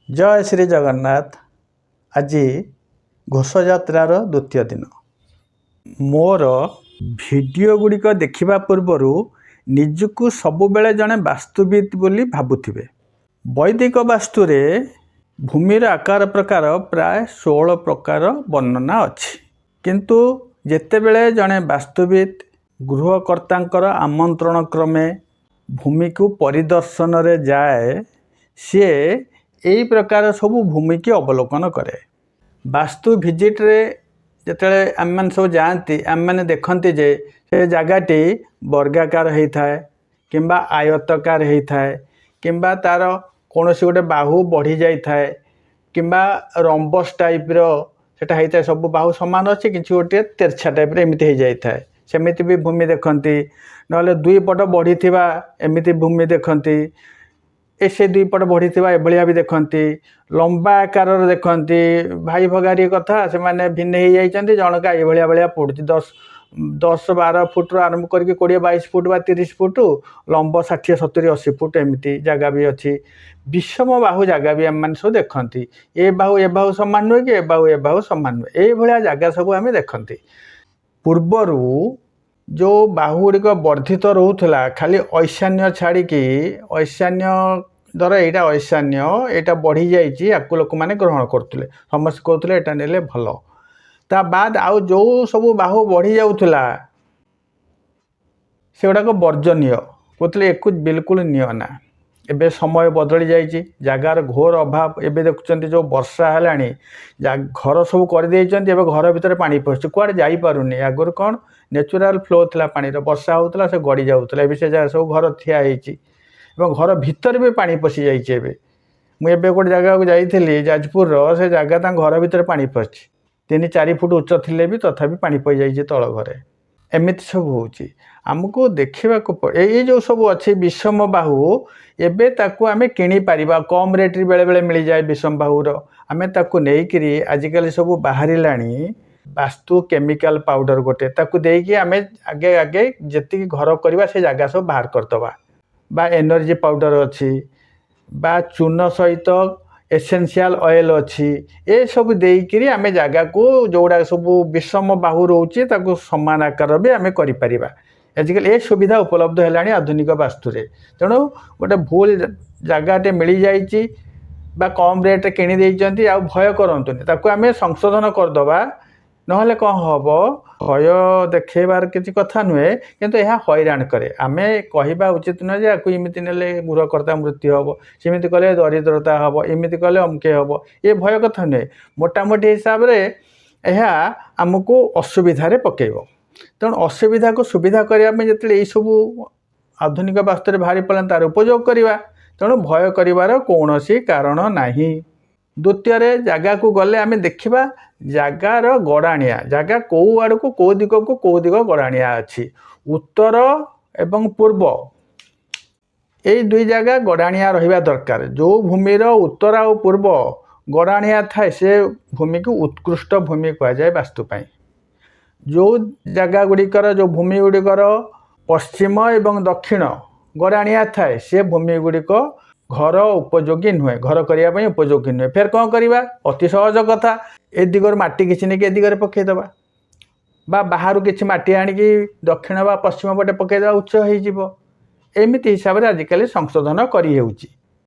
जय श्री जगन्नाथ। आज घोषयात्रार द्वितीय दिन। मोर वीडियो गुड़िक देखा पूर्वर निजकु सबुबले जड़े वास्तुविद बोली भावुथिबे। वैदिक वास्तुरे भूमिर आकार प्रकार प्राय 16 प्रकार वर्णना अच्छी, किंतु जेतेबेले जड़े वास्तुविद गृहकर्तांकर आमंत्रण क्रमे भूमि को परिदर्शन रे जाए, सी यही प्रकार सबू भूमि की अवलोकन करे। वास्तु विजिट रे जिते आम मैंने सब जाती आम मैंने देखती जे से जगहटी वर्गाकार होता है किंबा आयतकार होता है किंबा तार कौन सी गोटे बाहु बढ़ी जाए किंबा रंबस टाइप रोटा होता है। सब बाहु सामान अच्छे कि गोटे तेरछा टाइप एमती हो जाए सेमती भी भूमि देखती, ना दुई पट बढ़ी एमती भूमि देखती, से दुई पट बढ़ी एभलिया भी देखती, लंबा आकार देखती। भाई भगारी कथा से मैंने भिन्न हो जाती, जनका ये भाया पड़ुଛି 10-12 फुट आरंभ करके 20-22 फुट बा 30 फुट लंब 60-70-80 फुट एमती जगह भी अच्छी। विषम बाहु जगह भी आम सब देखती, ए बाहु सामान नुहे कि ए बाहु सामान नुहे, ये जगह सब आम देखती। पूर्वर जो बाहु गुड़िक वर्धित रोला खाली ऐशान्य छाड़ी ऐशान्य दर यहाँ ऐशान्य यहाँ बढ़ी जाइए लोक मैंने ग्रहण करुले, समस्त कहते यहाँ नेले भल। ता बाद आउ जो सब बाहु बढ़ी जाऊला से गुड़ाक वर्जनीय कहते एक बिल्कुल निना। एबे समय बदली जाइए, जगार घोर अभाव। एबे देखुं जो वर्षा है घर सब करदे, घर भितर पानी पशुचे कुआड़े जापारूनी। आगुरी कौन नेचुराल फ्लो था पानी, वर्षा होता से गड़ी जाऊला, ए से जगह सब घर ठिया घर भितर भी पानी पशि जाइए। मुझे गोटे जगह को जाइली जाजपुर से जगह घर भितर पानी पशि 3-4 फुट उच्च थे भी तथापि पानी पड़ जाइए तल घरे। एमती सब होमको देखा ये जो सब अच्छे विषम बाहु एबे ताकू आमे किनी पारिबा, कम रेट बेले बेले मिल जाए विषम बाहुर। आमे ताकू नेइकरी आजिकल सब बाहरिलाणी वास्तु केमिकल पाउडर गोटे ताकू देकी आमे आगे आगे जेतिकी घर करवा से जगह सब बाहर करदबा। बा एनर्जी पाउडर अच्छी बा चून सहित एसेंशियल ऑयल अच्छी, ये सब देकरी आमे जगह को जोड़ा सब विषम बाहु रोचे ताकू समान आकार भी आमे करि परिबा। आजिकल ये सुविधा उपलब्ध है आधुनिक वास्तुरे। तेणु गोटे भूल जगहटे मिल जाइए बा कम रेट किणी देइचंती, आ भय करंतुनी, ताकू आमे संशोधन करदबा। नहले कौन हम भय देखेबार किसी कथा नुहे, किंतु यह हैरान करे। आमे कहवा उचित नुहे जे आपको इमिति नेले गृहकर्ता मृत्यु हम, सेमिति कले दरिद्रता हम, इमिति कले अमके हम, ये भय कथा नुहे। मोटामोटी हिसाब से यह आमको असुविधारे पकेब। तेणु असुविधा को सुविधा करने जिते सब आधुनिक वास्तु बाहरी पड़े तार उपयोग करवा। तेणु भय कर कौन कारण नाही। द्वितीय जगह को गले आम देखा जगार गड़ाणिया, जगह कौ आड़ को कौ दिग को कौ दिग गड़ाणिया अच्छी। उत्तर एवं पूर्व यही दुई जगह गड़ाणिया रहा दरकार। जो भूमिर उत्तर आ पूर्व गड़ाणिया थाए से भूमि को उत्कृष्ट भूमि कह जाए वास्तुपाई। जो जगह गुड़िकर जो भूमि गुड़िकर पश्चिम एवं दक्षिण गड़ाणिया थाए से भूमि गुड़िक घर उपयोगी नुहे, घर करने उपयोगी नुहे। फिर कौन करवा, अति सहज कथा, ए दिगर माटी किसी नहीं ए दिगरे पकईदबा बा बाहर किसी माटी आणिकी दक्षिण बा पश्चिम पटे पकईदबा, उच्च हो एमती हिसाब से आजिकल संशोधन करी हेउची।